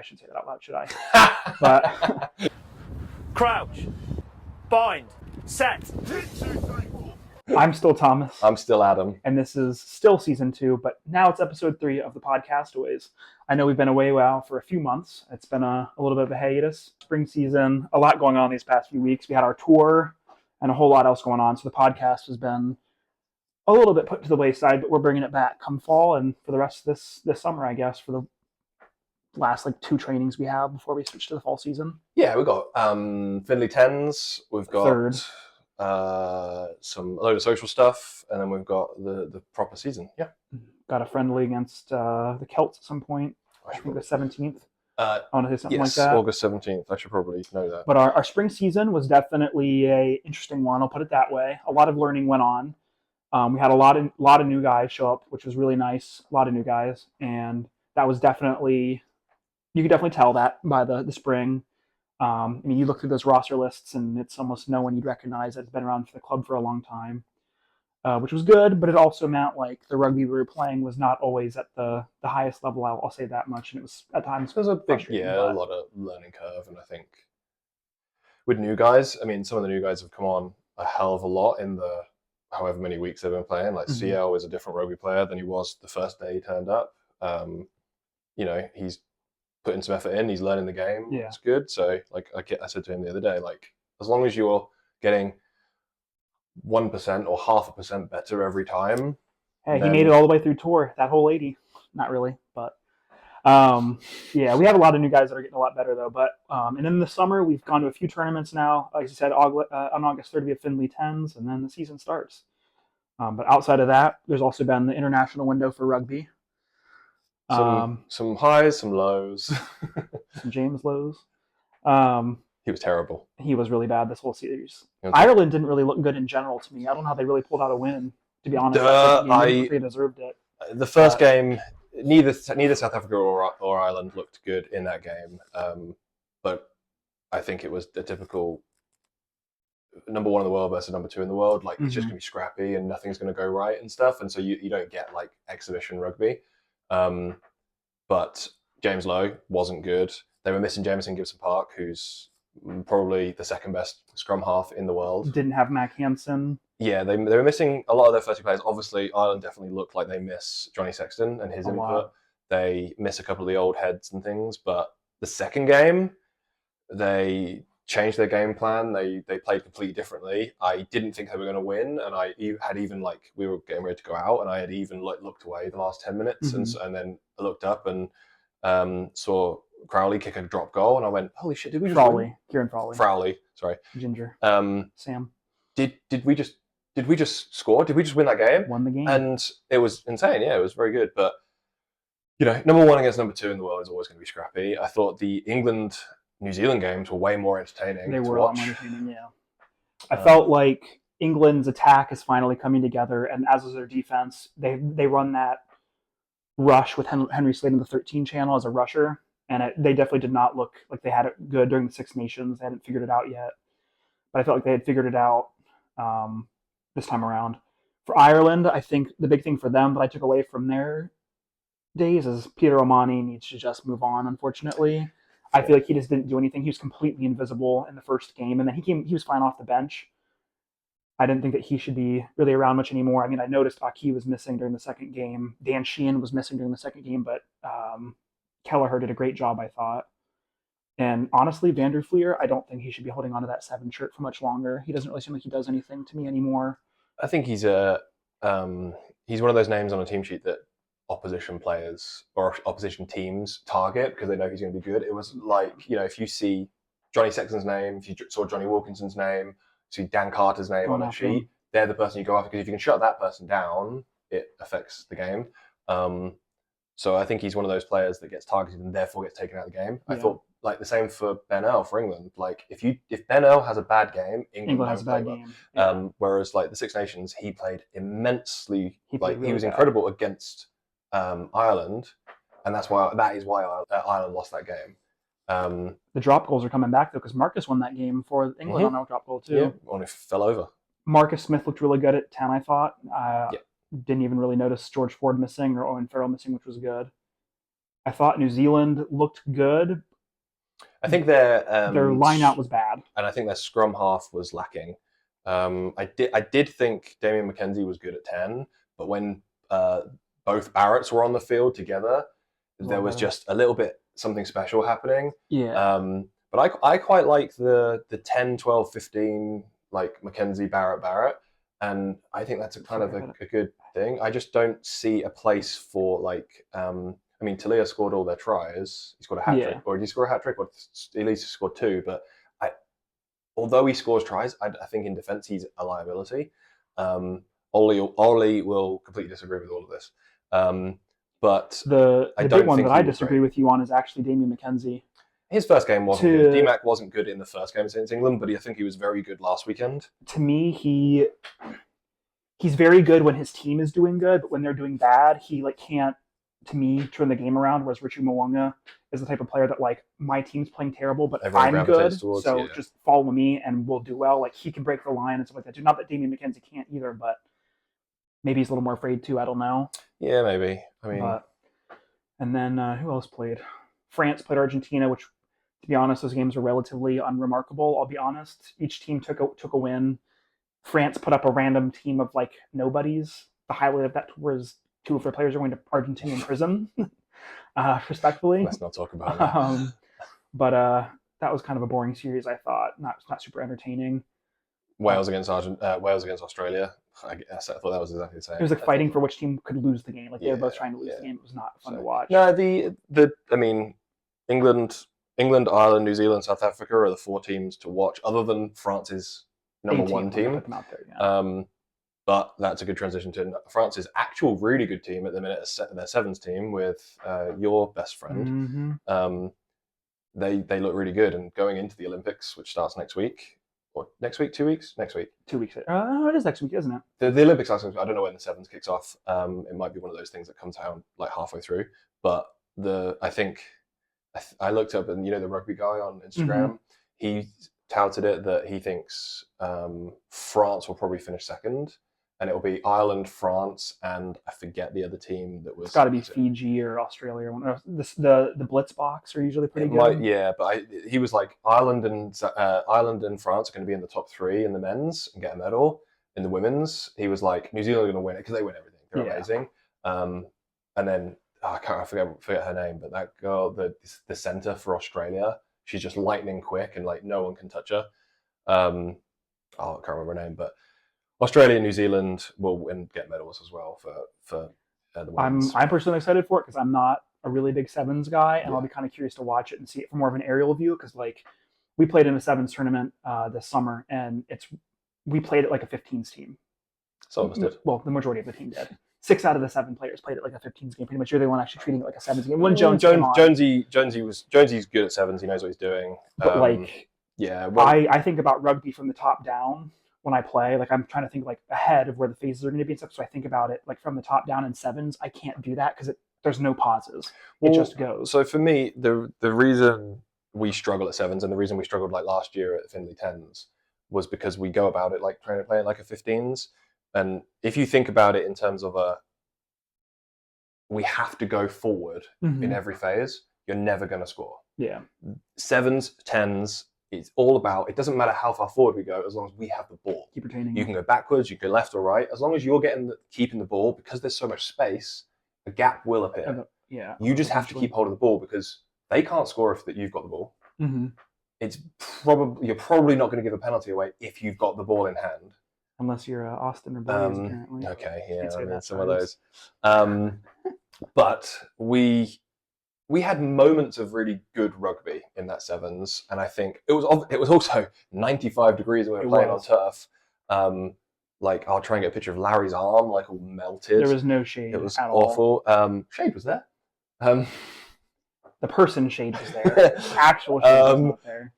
shouldn't say that out loud, should I? But Crouch. Bind. Set. I'm still Thomas. I'm still Adam. And this is still season 2, but now it's episode 3 of the PODcastaways. I know we've been away for a few months. It's been a little bit of a hiatus. Spring season, a lot going on these past few weeks. We had our tour and a whole lot else going on. So the podcast has been a little bit put to the wayside, but we're bringing it back come fall and for the rest of this summer, I guess, for the last 2 trainings we have before we switch to the fall season. Yeah, we've got Findlay 10s. We've got Third. A load of social stuff, and then we've got the proper season. Yeah, got a friendly against the Celts at some point. I think the 17th. I want to say something like that. August 17th. I should probably know that. But our spring season was definitely a interesting one. I'll put it that way. A lot of learning went on. We had a lot of new guys show up, which was really nice. A lot of new guys, and that was definitely, you could definitely tell that by the spring. I mean, you look through those roster lists, and it's almost no one you'd recognize that's been around for the club for a long time, which was good. But it also meant the rugby we were playing was not always at the highest level. I'll say that much, and it was at times There's a lot of learning curve, and I think with new guys, I mean, some of the new guys have come on a hell of a lot in the however many weeks they've been playing. CL is a different rugby player than he was the first day he turned up. He's putting some effort in. He's learning the game. Yeah. It's good. So, I said to him the other day, as long as you're getting 1% or 0.5% better every time. Hey, he made it all the way through tour, that whole 80. Not really, but yeah, we have a lot of new guys that are getting a lot better though. But and in the summer, we've gone to a few tournaments now. Like you said, on August 3rd, we have Findlay 10s, and then the season starts. But outside of that, there's also been the international window for rugby. Some highs, some lows. Some James Lows. He was terrible. He was really bad this whole series. Ireland didn't really look good in general to me. I don't know how they really pulled out a win, to be honest. They deserved it. The first game, neither South Africa or Ireland looked good in that game. But I think it was a typical number 1 in the world versus number 2 in the world. It's just going to be scrappy and nothing's going to go right and stuff. And so you don't get exhibition rugby. But James Lowe wasn't good. They were missing Jamison Gibson-Park, who's probably the second best scrum half in the world. Didn't have Mac Hansen. Yeah, they were missing a lot of their first 2 players. Obviously, Ireland definitely looked like they miss Johnny Sexton and his input. Lot. They miss a couple of the old heads and things. But the second game, they changed their game plan. They played completely differently. I didn't think they were going to win, and I had even we were getting ready to go out, and I had even looked away the last 10 minutes, and then I looked up and saw Crowley kick a drop goal, and I went, "Holy shit! Did we just win?" Kieran Frawley. Frawley, sorry. Ginger. Sam. Did we just score? Did we just win that game? Won the game, and it was insane. Yeah, it was very good, but number 1 against number 2 in the world is always going to be scrappy. I thought the England-New Zealand games were way more entertaining. They were a lot more entertaining, yeah. I felt like England's attack is finally coming together, and as is their defense. They run that rush with Henry Slade in the 13 channel as a rusher, and they definitely did not look like they had it good during the Six Nations. They hadn't figured it out yet, but I felt like they had figured it out this time around. For Ireland, I think the big thing for them that I took away from their days is Peter O'Mahony needs to just move on, unfortunately. I feel like he just didn't do anything. He was completely invisible in the first game, and then he was fine off the bench. I didn't think that he should be really around much anymore. I mean, I noticed Aki was missing during the second game. Dan Sheehan was missing during the second game, but Kelleher did a great job, I thought. And honestly, Vanderfleer, I don't think he should be holding on to that 7 shirt for much longer. He doesn't really seem like he does anything to me anymore. I think he's one of those names on a team sheet that opposition players or opposition teams target because they know he's going to be good. It was if you see Johnny Sexton's name, if you saw Johnny Wilkinson's name, see Dan Carter's name on a sheet, they're the person you go after, because if you can shut that person down, it affects the game. So I think he's one of those players that gets targeted and therefore gets taken out of the game. Yeah. I thought the same for Ben Earl for England. If Ben Earl has a bad game, England has a bad game. Yeah. Whereas the Six Nations, he played immensely. He was incredible against Ireland, and that is why Ireland lost that game. The drop goals are coming back though, because Marcus won that game for England on a drop goal too. Yeah, only fell over. Marcus Smith looked really good at 10, I thought. Didn't even really notice George Ford missing or Owen Farrell missing, which was good. Yeah. I thought New Zealand looked good. I think their line out was bad. and I think their scrum half was lacking. I did think Damien McKenzie was good at 10, but when both Barretts were on the field together, there was just a little bit something special happening. Yeah. But I quite like the 10, 12, 15, like McKenzie, Barrett, and I think that's a kind of a good thing. I just don't see a place for like. I mean, Talia scored all their tries. He scored a hat trick, or did he score a hat trick? Or at least he scored 2. But although he scores tries, I think in defence he's a liability. Ollie will completely disagree with all of this. But the big one that I disagree with you on is actually Damien McKenzie. His first game wasn't good. DMAC wasn't good in the first game against England, but I think he was very good last weekend. To me, he's very good when his team is doing good, but when they're doing bad, he can't, to me, turn the game around. Whereas Richie Mwanga is the type of player that my team's playing terrible, but everyone I'm good, just follow me and we'll do well. Like, he can break the line and stuff like that too. Not that Damien McKenzie can't either, but maybe he's a little more afraid too. I don't know. Yeah, maybe. I mean, and then who else played? France played Argentina, which, to be honest, those games were relatively unremarkable. I'll be honest. Each team took a win. France put up a random team of nobodies. The highlight of that was 2 of their players are going to Argentinian prison. Respectfully. Let's not talk about that. But that was kind of a boring series, I thought. Not super entertaining. Wales against Australia. I thought that was exactly the same. It was fighting for which team could lose the game. They were both trying to lose the game. It was not fun to watch. No, I mean, England, Ireland, New Zealand, South Africa are the 4 teams to watch, other than France's number 1 team. But that's a good transition to France's actual really good team at the minute, their sevens team with your best friend. Mm-hmm. They look really good, and going into the Olympics, which starts next week. Or next week, 2 weeks? Next week. 2 weeks. It is next week, isn't it? The Olympics, I don't know when the sevens kicks off. It might be one of those things that comes out halfway through. But I think I looked up, and the rugby guy on Instagram, mm-hmm. he touted it that he thinks France will probably finish second, and it will be Ireland, France, and I forget the other team that was. It's got to be Fiji or Australia. Or the Blitz box are usually pretty good. But he was like Ireland and France are going to be in the top 3 in the men's and get a medal. In the women's, he was like New Zealand are going to win it because they win everything. They're amazing. And then I forget her name, but that girl, the centre for Australia, she's just lightning quick and no one can touch her. I can't remember her name, but Australia and New Zealand will win, get medals as well for the women's. I'm personally excited for it because I'm not a really big sevens guy, and I'll be kind of curious to watch it and see it from more of an aerial view because we played in a sevens tournament this summer, and we played it like a 15s team. Some of us did. Well, the majority of the team did. 6 out of the 7 players played it like a 15s game. Pretty much, you're the one actually treating it like a sevens game. When Jonesy's good at sevens. He knows what he's doing. But I think about rugby from the top down. When I play, I'm trying to think ahead of where the phases are going to be and stuff. So I think about it from the top down in sevens. I can't do that because there's no pauses. It just goes. So for me, the reason we struggle at sevens and the reason we struggled last year at Findlay 10s was because we go about it trying to play it like a 15s. And if you think about it in terms of we have to go forward mm-hmm. in every phase, you're never going to score. Yeah. Sevens, 10s, it's all about, it doesn't matter how far forward we go as long as we have the ball. Keep retaining. You can go backwards, you can go left or right. As long as you're keeping the ball, because there's so much space, a gap will appear. You just have to keep hold of the ball because they can't score if you've got the ball. Mm-hmm. You're probably not going to give a penalty away if you've got the ball in hand. Unless you're Austin or Blaze, apparently. Okay, yeah, some of those. But we had moments of really good rugby in that sevens, and I think it was also 95 degrees when we were playing on turf. I'll try and get a picture of Larry's arm, all melted. There was no shade. It was at awful. All. Shade was there. The person shade was there. Actual shade was not there.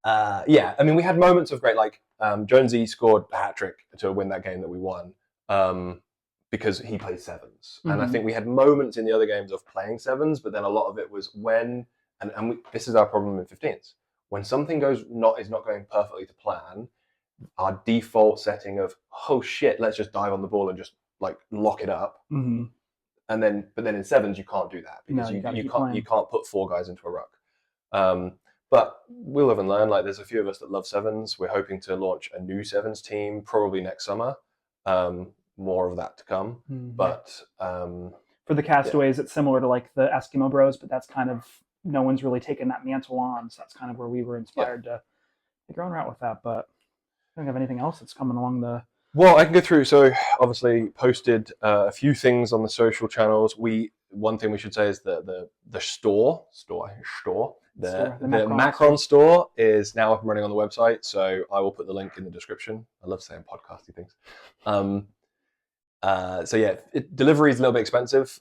I mean, we had moments of great, Jonesy scored a hat trick to win that game that we won. Because he played sevens. Mm-hmm. And I think we had moments in the other games of playing sevens, but then a lot of it was this is our problem in 15s. When something is not going perfectly to plan, our default setting of, oh shit, let's just dive on the ball and just lock it up. Mm-hmm. but then in sevens you can't do that because No, you gotta keep you can't put 4 guys into a ruck. But we'll live and learn. Like there's a few of us that love sevens. We're hoping to launch a new sevens team probably next summer. More of that to come. Mhm. But for the Castaways, it's similar to like the Eskimo Bros, but that's kind of no one's really taken that mantle on. So that's kind of where we were inspired to take our own route with that. But I don't have anything else that's coming along the. Well, I can go through. So obviously posted a few things on the social channels. One thing we should say is the store. The Macron store is now up and running on the website, so I will put the link in the description. I love saying podcasty things. So yeah, delivery is a little bit expensive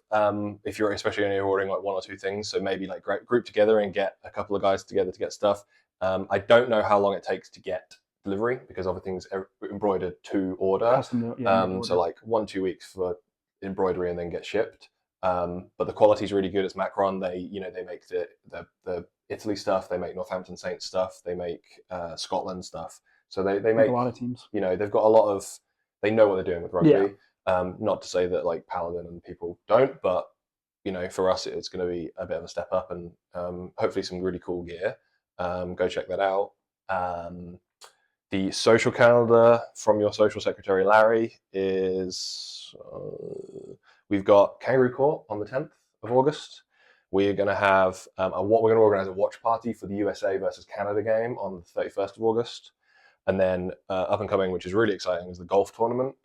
if you're especially only ordering like 1 or 2 things. So maybe like group together and get a couple of guys together to get stuff. I don't know how long it takes to get delivery because everything's embroidered to order. Custom, so like 1-2 weeks for embroidery and then get shipped. But the quality is really good. It's Macron. They make the Italy stuff. They make Northampton Saints stuff. They make Scotland stuff. So they make a lot of teams. They've got a lot of. They know what they're doing with rugby. Not to say that like Paladin and people don't, but for us it's going to be a bit of a step up and hopefully some really cool gear. Go check that out. The social calendar from your social secretary Larry is. We've got Kangaroo Court on the 10th of August. We're going to have we're going to organise a watch party for the USA versus Canada game on the 31st of August. And then up and coming, which is really exciting, is the golf tournament,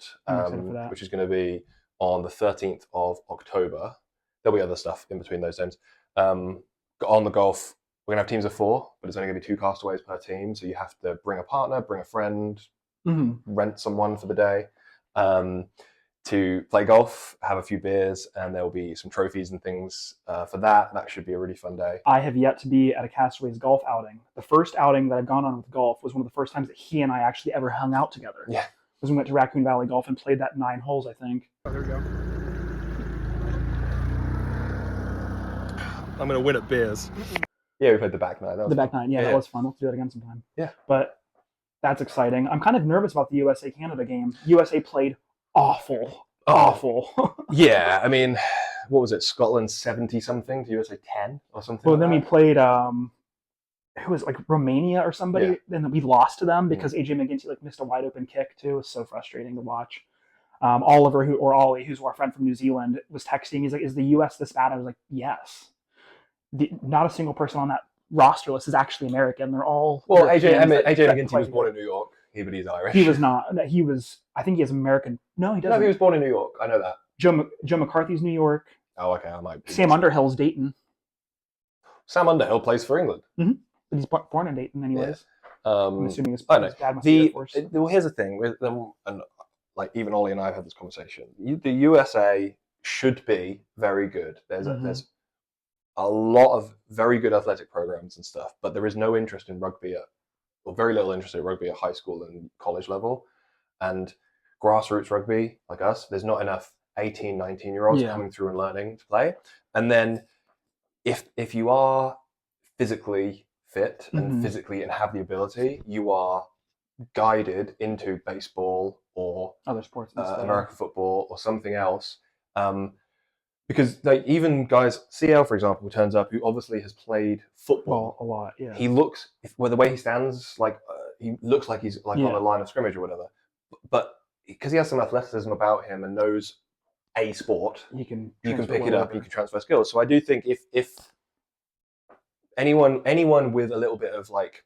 which is going to be on the 13th of October. There'll be other stuff in between those times. On the golf, we're going to have teams of 4, but it's only going to be 2 castaways per team. So you have to bring a partner, bring a friend, rent someone for the day. To play golf, have a few beers, and there will be some trophies and things for that. That should be a really fun day. I have yet to be at a Castaways golf outing. The first outing that I've gone on with golf was one of the first times that he and I actually ever hung out together. Yeah. Because we went to Raccoon Valley Golf and played that 9 holes, I think. Oh, there we go. I'm going to win at beers. Yeah, we played the back 9. The back 9, that was fun. We'll have to do it again sometime. Yeah. But that's exciting. I'm kind of nervous about the USA-Canada game. USA played awful. Yeah, I mean, what was it? Scotland 70-something to USA 10 or something. Well, then we played who was like Romania or somebody, and we lost to them because AJ McGinty like missed a wide open kick too. It was so frustrating to watch. Oliver Ollie, who's our friend from New Zealand, was texting. He's like, "Is the US this bad?" I was like, "Yes." Not a single person on that roster list is actually American. They're all AJ McGinty was born in New York. But he's Irish. He was not. He was. I think he has American. No, he doesn't. No, he was born in New York. I know that. Joe McCarthy's New York. Oh, okay. I might. Sam Underhill's Dayton. Sam Underhill plays for England. Mm-hmm. But he's born in Dayton, anyways. Yeah. I'm assuming his dad must be Air Force. Well, here's the thing with them, and like even Ollie and I have had this conversation. The USA should be very good. There's a lot of very good athletic programs and stuff, but there is no interest in rugby or very little interest in rugby at high school and college level. And grassroots rugby, like us, there's not enough 18, 19-year-olds coming through and learning to play. And then if you are physically fit and physically and have the ability, you are guided into baseball or other sports, American football or something else. Because like even guys, CL for example, turns up who obviously has played football a lot. Yeah, he looks the way he stands, like he looks like he's like on a line of scrimmage or whatever. But because he has some athleticism about him and knows a sport, you can pick it up. You can transfer skills. So I do think if anyone with a little bit of like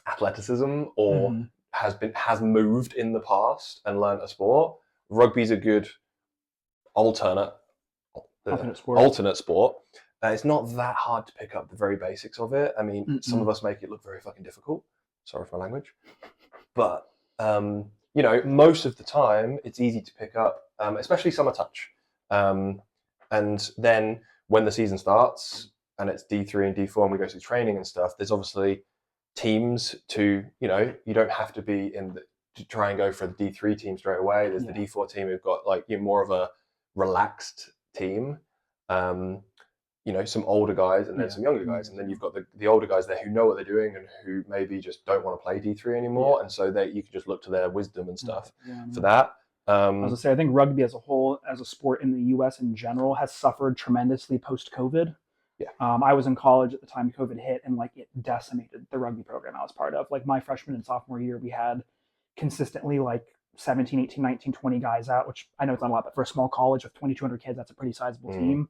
athleticism or has moved in the past and learned a sport, rugby's a good alternate sport. It's not that hard to pick up the very basics of it. I mean, some of us make it look very fucking difficult. Sorry for my language. But, most of the time it's easy to pick up, especially summer touch. And then when the season starts and it's D3 and D4 and we go through training and stuff, there's obviously teams to, you don't have to be to try and go for the D3 team straight away. There's the D4 team who've got like more of a relaxed team, some older guys and then some younger guys, and then you've got the older guys there who know what they're doing and who maybe just don't want to play D3 anymore, and so you can just look to their wisdom and stuff for that. I was gonna say, I think rugby as a whole, as a sport in the U.S. in general, has suffered tremendously post-COVID. Yeah. I was in college at the time COVID hit, and like it decimated the rugby program I was part of. Like my freshman and sophomore year, we had consistently like 17, 18, 19, 20 guys out, which I know it's not a lot, but for a small college with 2,200 kids, that's a pretty sizable team.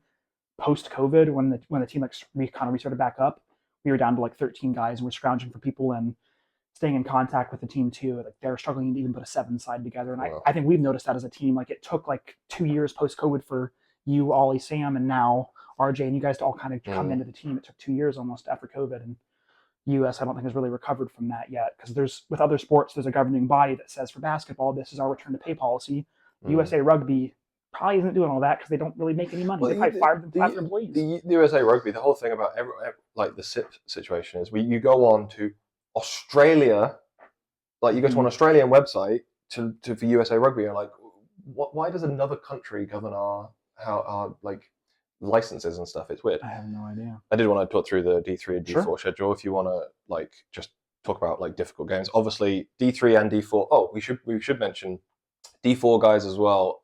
Post-COVID, when the team like kind of restarted back up, we were down to like 13 guys, and we're scrounging for people and staying in contact with the team too. Like they're struggling to even put a 7-side together. And I think we've noticed that as a team. Like it took like 2 years post-COVID for you, Ollie, Sam, and now RJ and you guys to all kind of come into the team. It took 2 years almost after COVID. And US, I don't think has really recovered from that yet. Because with other sports, there's a governing body that says for basketball, this is our return to pay policy. USA Rugby probably isn't doing all that because they don't really make any money. They probably fired their employees. The USA Rugby, the whole thing about like the SIP situation is you go on to Australia, like you go to an Australian website for USA Rugby, and like, why does another country govern our like licenses and stuff? It's weird. I have no idea. I did want to talk through the D3 and D4 schedule if you want to like just talk about like difficult games. Obviously, D3 and D4. Oh, we should mention D4 guys as well.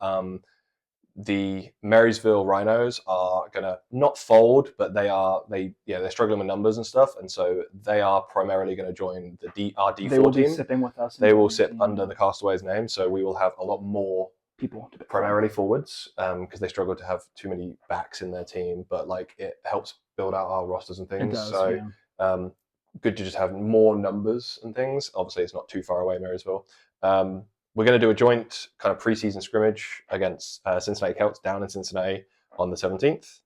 The Marysville Rhinos are gonna not fold, but they're struggling with numbers and stuff, and so they are primarily going to join our D4 team. They will be sipping with us. They will sit under the Castaways name, so we will have a lot more people, primarily forwards, because they struggle to have too many backs in their team. But like it helps build out our rosters and things. It does, so good to just have more numbers and things. Obviously, it's not too far away, Marysville. We're going to do a joint kind of preseason scrimmage against Cincinnati Celts down in Cincinnati on the 17th.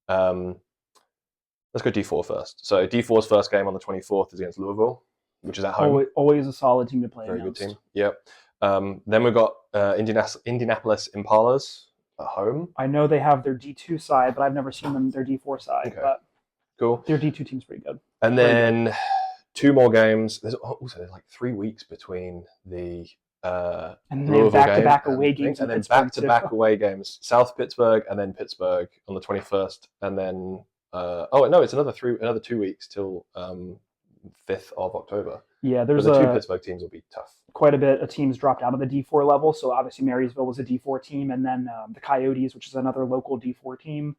Let's go D4 first. So D4's first game on the 24th is against Louisville, which is at home. Always a solid team to play Very against. good team. Yep. Then we've got Indianapolis Impalas at home. I know they have their D2 side, but I've never seen their D4 side. Okay. But cool. Their D2 team's pretty good. And then 2 more games. There's like 3 weeks between the and then back-to-back away games, and then back-to-back away games. South Pittsburgh and then Pittsburgh on the 21st, and then it's another 2 weeks till 5th of October. Yeah, there's the 2 Pittsburgh teams will be tough. Quite a bit of teams dropped out of the D4 level. So obviously Marysville was a D4 team, and then the Coyotes, which is another local D4 team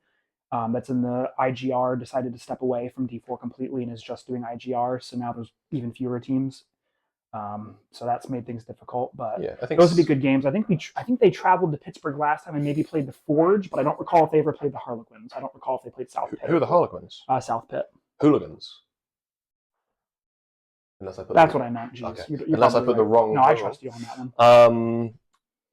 that's in the IGR, decided to step away from D4 completely and is just doing IGR. So now there's even fewer teams. So that's made things difficult, but yeah, I think those would be good games. I think they traveled to Pittsburgh last time and maybe played the Forge, but I don't recall if they ever played the Harlequins. I don't recall if they played South Pitt. Who are the Harlequins? South Pitt. Hooligans. That's what I meant. Jeez. Okay. Unless I put the wrong. No, I trust you on that one.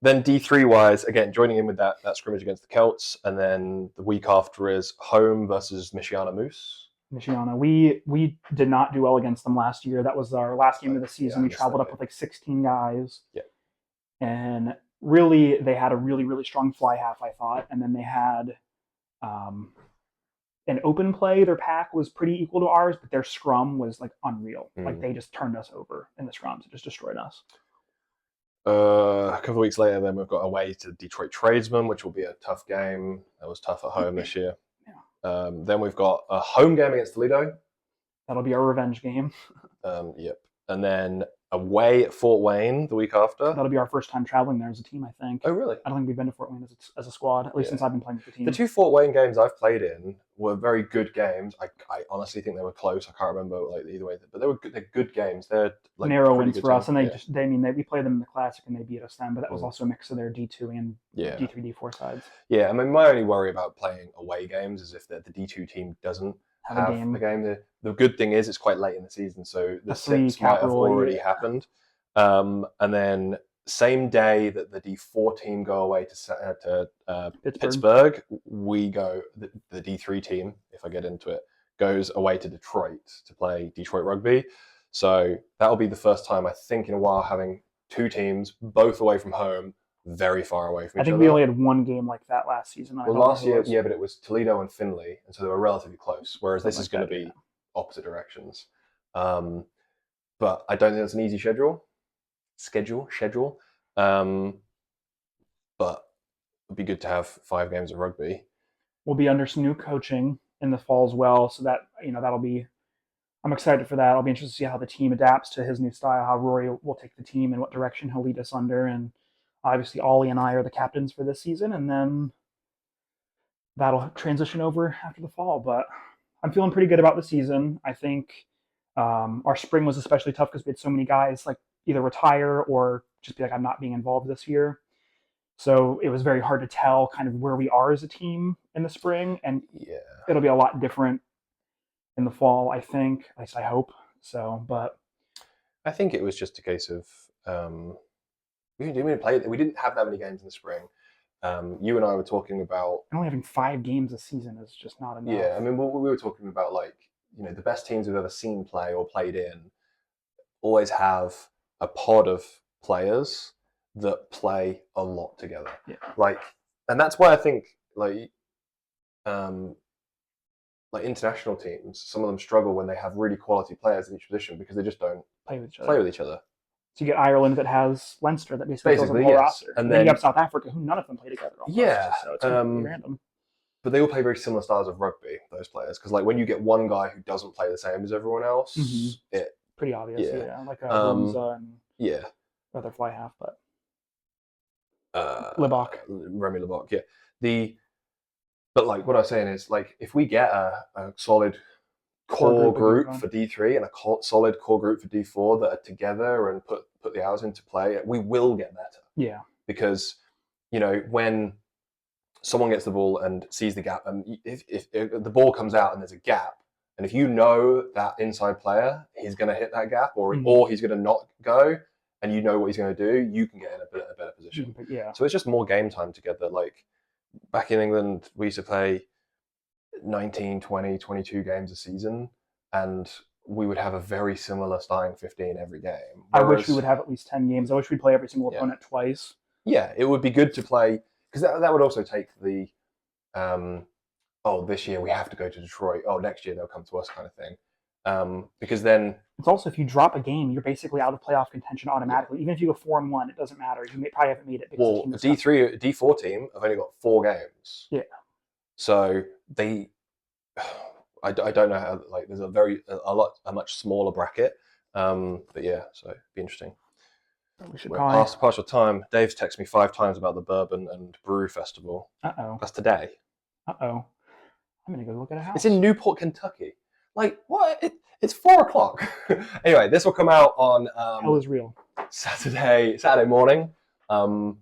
Then D3 wise, again joining in with that scrimmage against the Celts, and then the week after is home versus Michiana Moose. Michiana. We did not do well against them last year. That was our last game of the season. We traveled up with like 16 guys. Yeah. And really, they had a really, really strong fly half, I thought. And then they had an open play. Their pack was pretty equal to ours, but their scrum was like unreal. Like they just turned us over in the scrums. It just destroyed us. A couple of weeks later, then we've got away to Detroit Tradesmen, which will be a tough game. That was tough at home this year. Then we've got a home game against Toledo. That'll be our revenge game. Yep. And then away at Fort Wayne the week after. That'll be our first time traveling there as a team, I think. Oh, really? I don't think we've been to Fort Wayne as a squad, at least since I've been playing with the team. The 2 Fort Wayne games I've played in were very good games. I honestly think they were close. I can't remember like either way, but they were good. They're good games. They're like narrow wins for us, and we played them in the Classic and they beat us then. But that was also a mix of their D2 and D3, D4 sides. Yeah, I mean, my only worry about playing away games is if the D2 team doesn't have a game. The good thing is it's quite late in the season, so the SIPs might have already happened. And then same day that the D4 team go away to Pittsburgh, we go, the D3 team, if I get into it, goes away to Detroit to play Detroit Rugby. So that'll be the first time, I think, in a while having 2 teams, both away from home, very far away from each other. I think we only had 1 game like that last season. Well, last year, yeah, but it was Toledo and Findlay, and so they were relatively close, whereas this is going to be opposite directions. But I don't think it's an easy schedule. But it'd be good to have 5 games of rugby. We'll be under some new coaching in the fall as well, so that that'll be. I'm excited for that. I'll be interested to see how the team adapts to his new style, how Rory will take the team and what direction he'll lead us under, and obviously Ollie and I are the captains for this season, and then that'll transition over after the fall. But I'm feeling pretty good about the season. I think our spring was especially tough because we had so many guys like either retire or just be like, I'm not being involved this year. So it was very hard to tell kind of where we are as a team in the spring, and it'll be a lot different in the fall, I think. At least I hope so. But I think it was just a case of we didn't have that many games in the spring. You and I were talking about only having 5 games a season is just not enough. Yeah, I mean, we were talking about like the best teams we've ever seen play or played in always have a pod of players that play a lot together. Yeah. Like, and that's why I think like international teams, some of them struggle when they have really quality players in each position because they just don't play with each other. So you get Ireland that has Leinster that basically fills the whole roster. And then you have South Africa who none of them play together. So it's random. But they all play very similar styles of rugby, those players. Because like when you get one guy who doesn't play the same as everyone else, it's pretty obvious. Yeah, like Rosa and other fly half, but Remy Lebok. Yeah, but like what I was saying is like if we get a solid core group for D3 and a solid core group for D4 that are together and put the hours into play, we will get better. Yeah, because when someone gets the ball and sees the gap, and if the ball comes out and there's a gap, and if you know that inside player, he's going to hit that gap or he's going to not go, and you know what he's going to do, you can get in a better position. Yeah. So it's just more game time together. Like back in England, we used to play 19, 20, 22 games a season, and we would have a very similar starting 15 every game. I wish we would have at least 10 games. I wish we'd play every single opponent twice. Yeah, it would be good to play, because that would also take the, this year we have to go to Detroit. Oh, next year they'll come to us kind of thing. Because then... It's also, if you drop a game, you're basically out of playoff contention automatically. Even if you go 4-1, it doesn't matter. You probably haven't made it. Well, the D4 team have only got 4 games. Yeah. So they... I don't know how, like, there's a much smaller bracket. But yeah, so it'd be interesting. We should We're past partial time. Dave's texted me 5 times about the Bourbon and Brew Festival. Uh-oh. That's today. Uh-oh. I'm going to go look at a house. It's in Newport, Kentucky. Like, what? It's 4 o'clock. Anyway, this will come out on Hell is real. Saturday morning. So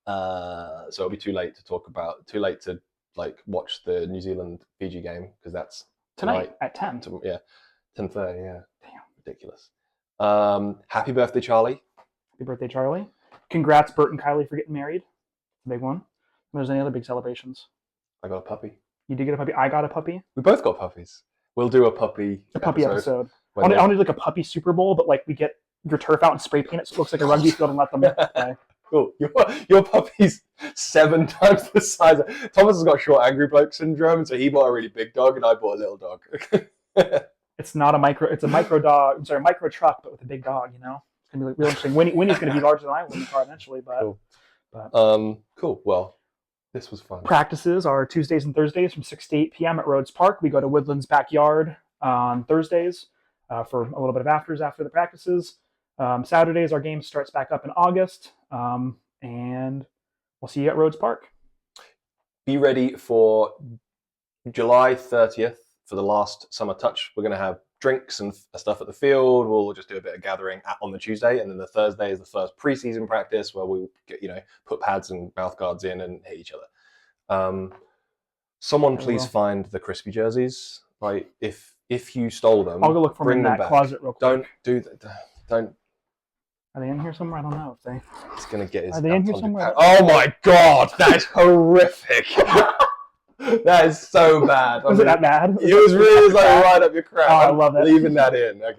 it'll be too late to like watch the New Zealand Fiji game, because that's tonight at 10. 10:30, yeah. Damn. Ridiculous. Happy birthday, Charlie. Happy birthday, Charlie. Congrats, Bert and Kylie, for getting married. Big one. If there's any other big celebrations. I got a puppy. You did get a puppy. I got a puppy. We both got puppies. We'll do a puppy episode. I want to do like a puppy Super Bowl, but like we get your turf out and spray paint it so it looks like a rugby field and let them play. Cool. Your puppy's 7 times the size. Thomas has got short angry bloke syndrome, so he bought a really big dog and I bought a little dog. It's not a micro. It's a micro dog. I'm sorry, micro truck, but with a big dog. It's gonna be like real interesting. Winnie's gonna be larger than I will in the car eventually, but cool. Well, this was fun. Practices are Tuesdays and Thursdays from 6 to 8 p.m. at Rhodes Park. We go to Woodland's backyard on Thursdays for a little bit of afters after the practices. Saturdays, our game starts back up in August, and we'll see you at Rhodes Park. Be ready for July 30th for the last summer touch. We're going to have drinks and stuff at the field. We'll just do a bit of gathering on the Tuesday, and then the Thursday is the first preseason practice where we'll get, put pads and mouth guards in and hit each other. Someone please find the crispy jerseys. Like if you stole them, I'll go look for them in that closet real quick. Don't do that. Don't. Are they in here somewhere? I don't know if they. He's gonna get his. Are they in here somewhere? Oh my god, that is horrific. That is so bad. Was it that bad? It was really like right up your crap. Oh, I love it. Leaving that in. Okay.